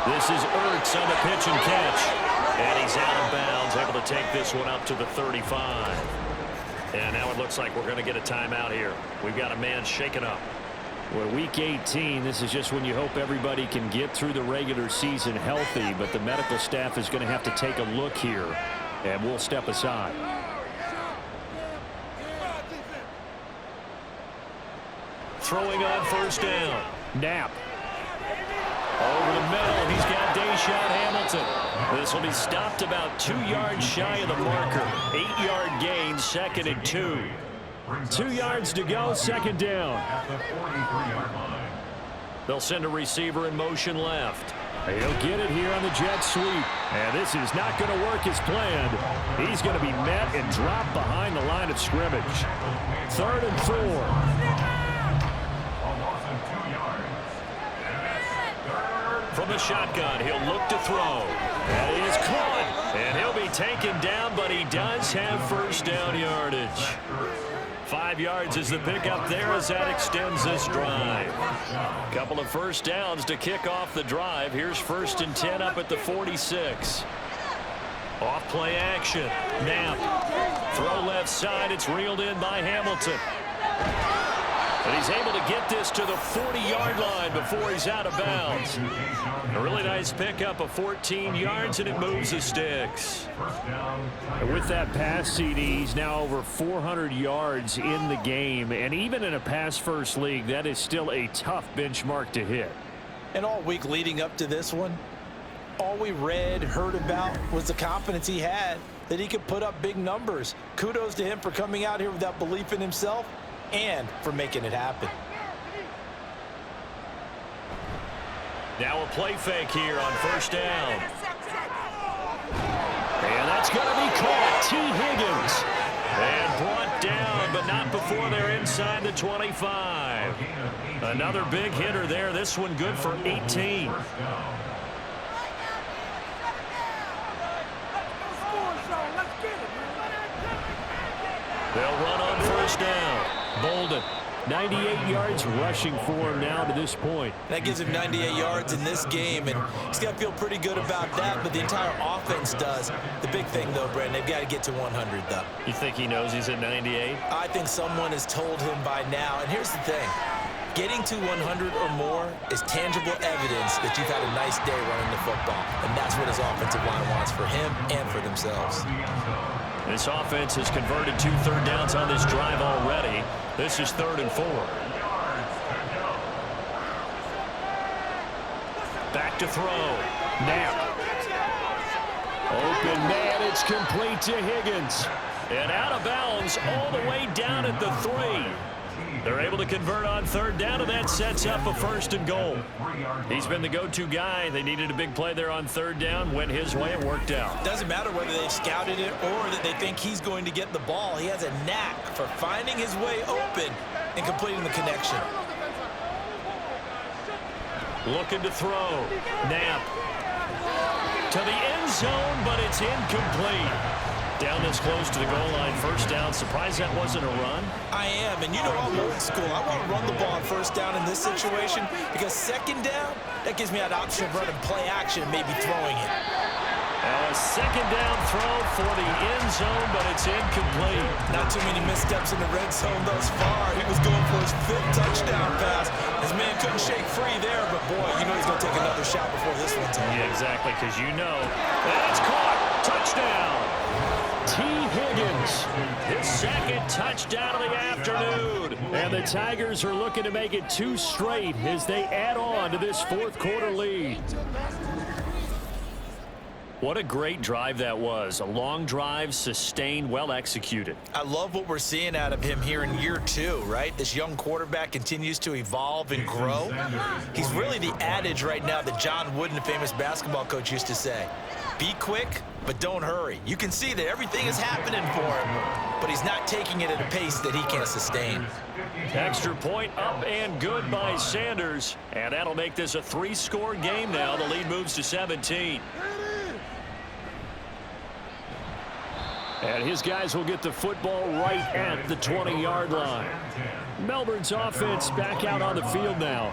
This is Ertz on the pitch and catch. And he's out of bounds, able to take this one up to the 35. And now it looks like we're going to get a timeout here. We've got a man shaken up. Well, week 18, this is just when you hope everybody can get through the regular season healthy, but the medical staff is going to have to take a look here, and we'll step aside. Throwing on 1st down. Knapp. Over the middle, and he's got Deshaun Hamilton. This will be stopped about 2 yards shy of the marker. 8-yard gain, 2nd and 2. 2 yards to go, 2nd down. At the 43-yard line. They'll send a receiver in motion left. He'll get it here on the jet sweep. And this is not going to work as planned. He's going to be met and dropped behind the line of scrimmage. 3rd and 4. A loss of 2 yards. And that's 3rd. From the shotgun, he'll look to throw. That is caught. And he'll be taken down, but he does have 1st down yardage. 5 yards is the pickup there as that extends this drive. Couple of 1st downs to kick off the drive. Here's 1st and 10 up at the 46. Off play action. Knapp. Throw left side. It's reeled in by Hamilton. And he's able to get this to the 40-yard line before he's out of bounds. A really nice pickup of 14 yards, and it moves the sticks. And with that pass, CD, he's now over 400 yards in the game. And even in a pass-first league, that is still a tough benchmark to hit. And all week leading up to this one, all we read, heard about was the confidence he had that he could put up big numbers. Kudos to him for coming out here with that belief in himself and for making it happen. Now a play fake here on first down. And that's going to be caught. T. Higgins. And brought down, but not before they're inside the 25. Another big hitter there. This one good for 18. They'll run on first down. Bolden. 98 yards rushing for him now to this point. That gives him 98 yards in this game, and he's got to feel pretty good about that, but the entire offense does. The big thing, though, Brandon, they've got to get to 100, though. You think he knows he's at 98? I think someone has told him by now, and here's the thing. Getting to 100 or more is tangible evidence that you've had a nice day running the football, and that's what his offensive line wants for him and for themselves. This offense has converted 2 third downs on this drive already. This is 3rd and 4. Back to throw. Now. Open man, it's complete to Higgins. And out of bounds all the way down at the 3. They're able to convert on 3rd down, and that sets up a 1st and goal. He's been the go-to guy. They needed a big play there on 3rd down. Went his way. It worked out. Doesn't matter whether they've scouted it or that they think he's going to get the ball. He has a knack for finding his way open and completing the connection. Looking to throw. Knapp. To the end zone, but it's incomplete. Down this close to the goal line, 1st down. Surprised that wasn't a run? I am, and you know I'm old school. I want to run the ball on 1st down in this situation because 2nd down, that gives me that option of running play action and maybe throwing it. Now a 2nd down throw for the end zone, but it's incomplete. Not too many missteps in the red zone thus far. He was going for his 5th touchdown pass. His man couldn't shake free there, but boy, you know he's going to take another shot before this one's over. Yeah, exactly, because you know. And it's caught. Touchdown. T. Higgins, his 2nd touchdown of the afternoon. And the Tigers are looking to make it 2 straight as they add on to this 4th quarter lead. What a great drive that was. A long drive, sustained, well executed. I love what we're seeing out of him here in year 2, right? This young quarterback continues to evolve and grow. He's really the adage right now that John Wooden, the famous basketball coach, used to say. Be quick, but don't hurry. You can see that everything is happening for him, but he's not taking it at a pace that he can't sustain. Extra point up and good by Sanders. And that'll make this a 3-score game now. The lead moves to 17. And his guys will get the football right at the 20-yard line. Melbourne's offense back out on the field now.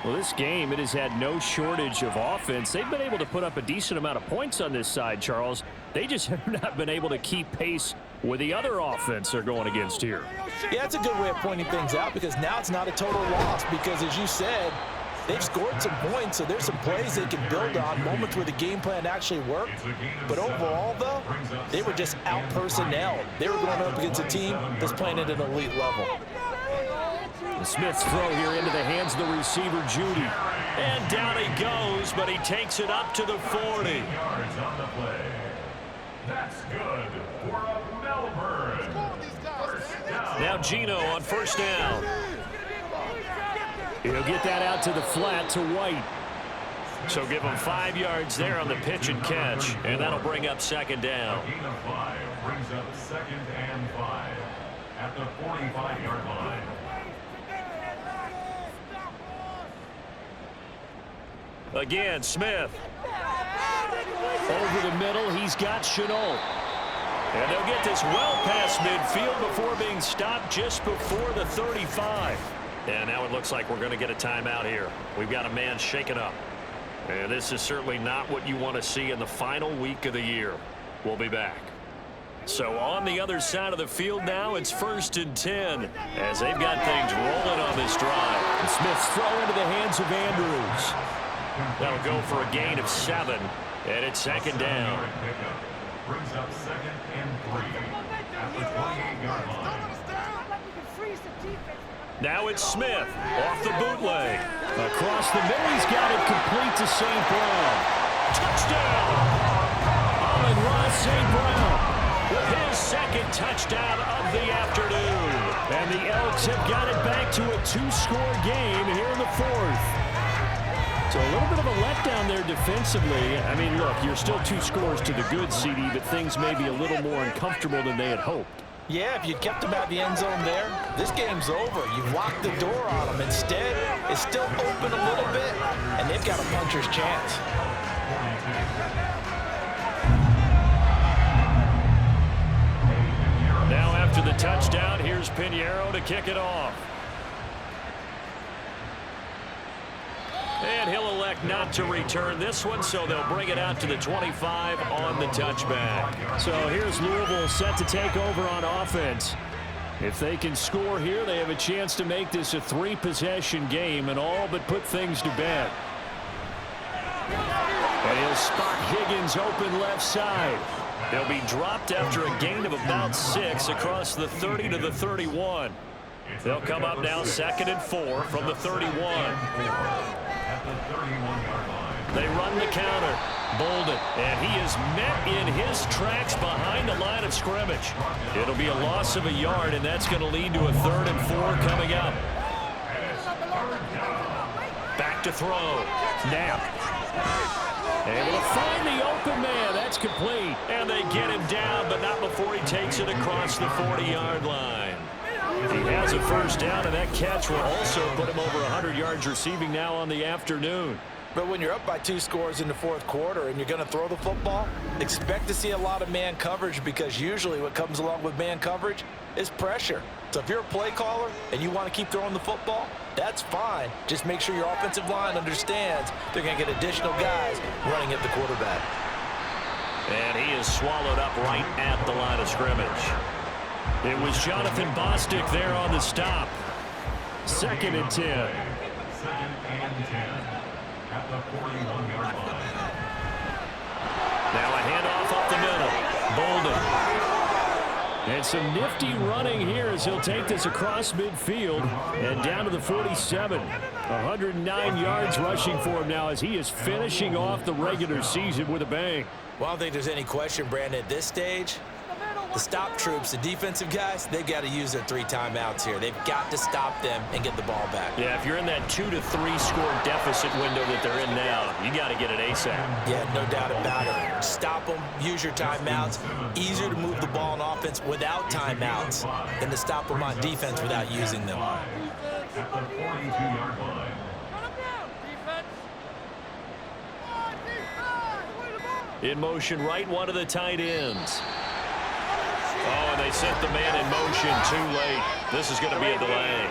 Well, this game, it has had no shortage of offense. They've been able to put up a decent amount of points on this side, Charles. They just have not been able to keep pace with the other offense they're going against here. Yeah, it's a good way of pointing things out because now it's not a total loss because, as you said, they've scored some points, so there's some plays they can build on, moments where the game plan actually worked. But overall, though, they were just out-personnelled. They were going up against a team that's playing at an elite level. Smith's throw here into the hands of the receiver, Judy. And down he goes, but he takes it up to the 40. Yards on the play. That's good for a Melbourne. First down. Now Gino on 1st down. He'll get that out to the flat to White. So give him 5 yards there on the pitch and catch, and that'll bring up 2nd down. A gain of 5 brings up 2nd and 5 at the 45-yard line. Again, Smith. Over the middle, he's got Chenault. And they'll get this well past midfield before being stopped just before the 35. And now it looks like we're going to get a timeout here. We've got a man shaken up. And this is certainly not what you want to see in the final week of the year. We'll be back. So on the other side of the field now, it's 1st and 10 as they've got things rolling on this drive. And Smith's throw into the hands of Andrews. That'll go for a gain of 7, and it's 2nd down. Brings up 2nd and 3 at the 28-yard line. Now it's Smith off the bootleg. Across the middle, he's got it complete to St. Brown. Touchdown! Amon-Ra St. Brown with his 2nd touchdown of the afternoon. And the Elks have got it back to a 2-score game here in the 4th. So a little bit of a letdown there defensively. I mean, look, you're still 2 scores to the good, CD, but things may be a little more uncomfortable than they had hoped. Yeah, if you'd kept them out of the end zone there, this game's over. You've locked the door on them. Instead, it's still open a little bit, and they've got a puncher's chance. Now after the touchdown, here's Pinheiro to kick it off. And he'll elect not to return this one, so they'll bring it out to the 25 on the touchback. So here's Louisville set to take over on offense. If they can score here, they have a chance to make this a 3-possession game and all but put things to bed. And he'll spot Higgins open left side. They'll be dropped after a gain of about 6 across the 30 to the 31. They'll come up now 2nd and 4 from the 31. They run the counter. Bolden, and he is met in his tracks behind the line of scrimmage. It'll be a loss of a yard, and that's going to lead to a 3rd and 4 coming up. Back to throw. Knapp. Able to find the open man. That's complete. And they get him down, but not before he takes it across the 40-yard line. He has a first down, and that catch will also put him over 100 yards receiving now on the afternoon. But when you're up by 2 scores in the 4th quarter and you're going to throw the football, expect to see a lot of man coverage, because usually what comes along with man coverage is pressure. So if you're a play caller and you want to keep throwing the football, that's fine. Just make sure your offensive line understands they're going to get additional guys running at the quarterback. And he is swallowed up right at the line of scrimmage. It was Jonathan Bostic there on the stop. 2nd and 10. 2nd and 10 at the 41-yard line. Now a handoff up the middle. Bolden. And some nifty running here as he'll take this across midfield and down to the 47. 109 yards rushing for him now as he is finishing off the regular season with a bang. Well, I don't think there's any question, Brandon, at this stage, the stop troops, the defensive guys, they got to use their 3 timeouts here. They've got to stop them and get the ball back. Yeah, if you're in that 2 to 3 score deficit window that they're in now, you got to get it ASAP. Yeah, no doubt about it. Stop them, use your timeouts. Easier to move the ball on offense without timeouts than to stop them on defense without using them. At the 42-yard line. In motion right, one of the tight ends. Oh, and they sent the man in motion too late. This is going to be a delay.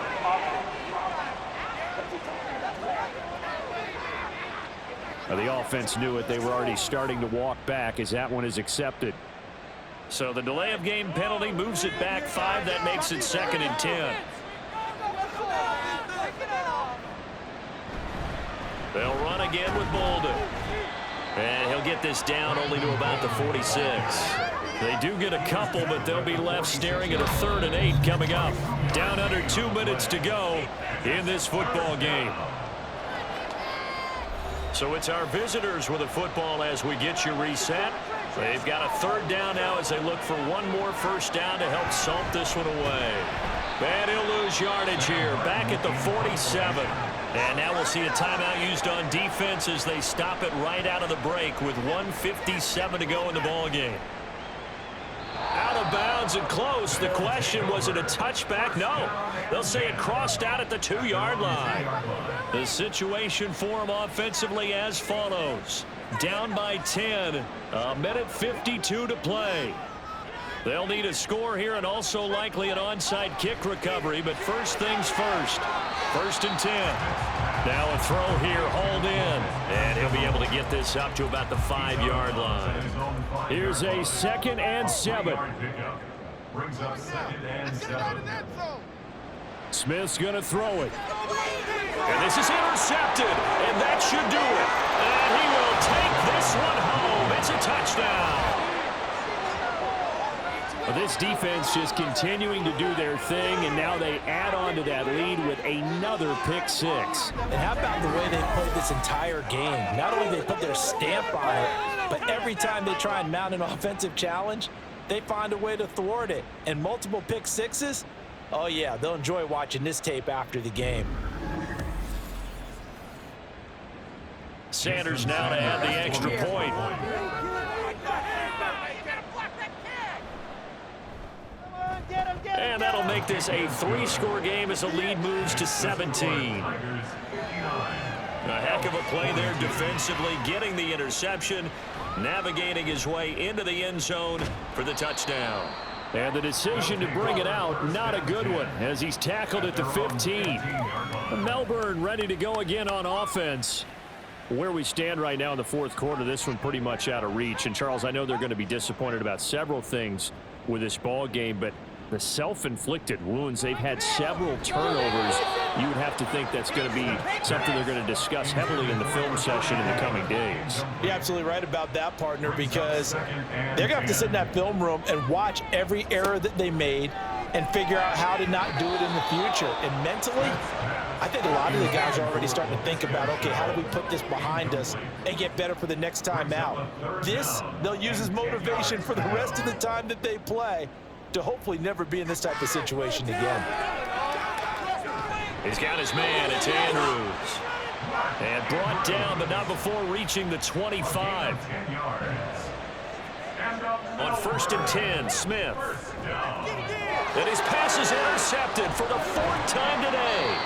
Well, the offense knew it. They were already starting to walk back as that one is accepted. So the delay of game penalty moves it back 5. That makes it 2nd and 10. They'll run again with Bolden. And he'll get this down only to about the 46. They do get a couple, but they'll be left staring at a 3rd and 8 coming up. Down under 2 minutes to go in this football game. So it's our visitors with the football as we get you reset. They've got a 3rd down now as they look for one more first down to help salt this one away. And he'll lose yardage here, back at the 47. And now we'll see a timeout used on defense as they stop it right out of the break with 1:57 to go in the ball game. Out of bounds and close. The question, was it a touchback? No. They'll say it crossed out at the 2-yard line. The situation for them offensively as follows. Down by 10. 1:52 to play. They'll need a score here and also likely an onside kick recovery, but first things first. 1st and 10. Now a throw here, hauled in, and he'll be able to get this up to about the 5-yard line. Here's a 2nd and 7. Brings up 2nd and 7. Smith's going to throw it. And this is intercepted, and that should do it. And he will take this one home. It's a touchdown. Well, this defense just continuing to do their thing, and now they add on to that lead with another pick 6. And how about the way they played this entire game? Not only they put their stamp on it, but every time they try and mount an offensive challenge, they find a way to thwart it. And multiple pick 6s, oh yeah, they'll enjoy watching this tape after the game. Sanders now to add the extra point. And that'll make this a 3-score game as the lead moves to 17. A heck of a play there defensively, getting the interception, navigating his way into the end zone for the touchdown. And the decision to bring it out, not a good one, as he's tackled at the 15. Melbourne ready to go again on offense. Where we stand right now in the fourth quarter, this one pretty much out of reach. And, Charles, I know they're going to be disappointed about several things with this ball game, but the self-inflicted wounds, they've had several turnovers. You would have to think that's going to be something they're going to discuss heavily in the film session in the coming days. You're absolutely right about that, partner, because they're going to have to sit in that film room and watch every error that they made and figure out how to not do it in the future. And mentally, I think a lot of the guys are already starting to think about, okay, how do we put this behind us and get better for the next time out? This, they'll use as motivation for the rest of the time that they play to hopefully never be in this type of situation again. He's got his man. It's Andrews. And brought down, but not before reaching the 25. On 1st and 10, Smith. And his pass is intercepted for the 4th time today.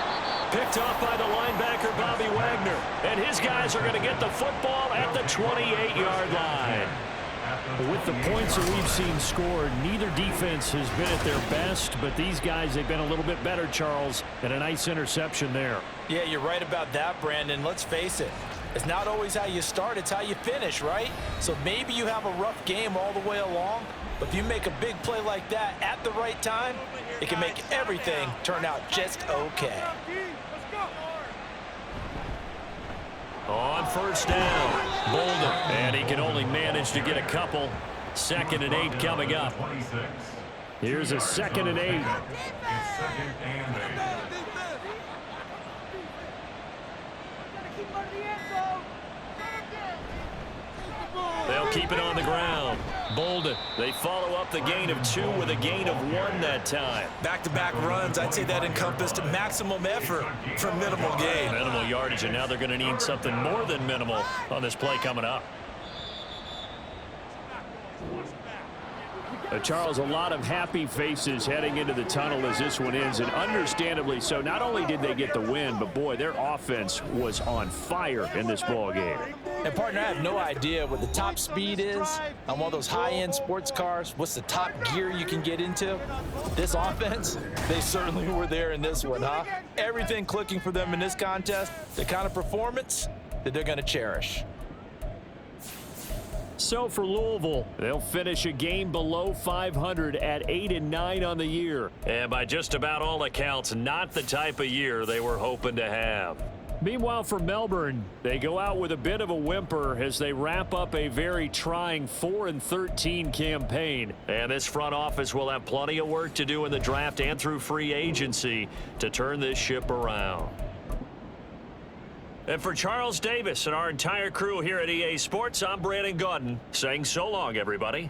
Picked off by the linebacker, Bobby Wagner. And his guys are going to get the football at the 28-yard line. With the points that we've seen scored, neither defense has been at their best, but these guys, they've been a little bit better, Charles, and a nice interception there. Yeah, you're right about that, Brandon. Let's face it. It's not always how you start, it's how you finish, right? So maybe you have a rough game all the way along, but if you make a big play like that at the right time, it can make everything turn out just okay. On 1st down, Bolden, and he can only manage to get a couple. 2nd and 8 coming up. Here's a 2nd and 8. They'll keep it on the ground. Bolden, they follow up the gain of 2 with a gain of 1 that time. Back-to-back runs, I'd say that encompassed maximum effort for minimal gain. Minimal yardage, and now they're going to need something more than minimal on this play coming up. Charles, a lot of happy faces heading into the tunnel as this one ends, and understandably so. Not only did they get the win, but boy, their offense was on fire in this ball game. And partner, I have no idea what the top speed is on one of those high-end sports cars. What's the top gear you can get into? This offense, they certainly were there in this one, huh? Everything clicking for them in this contest, the kind of performance that they're going to cherish. So for Louisville, they'll finish a game below 500 at 8-9 on the year. And by just about all accounts, not the type of year they were hoping to have. Meanwhile, for Melbourne, they go out with a bit of a whimper as they wrap up a very trying 4-13 campaign. And this front office will have plenty of work to do in the draft and through free agency to turn this ship around. And for Charles Davis and our entire crew here at EA Sports, I'm Brandon Gaudin saying so long, everybody.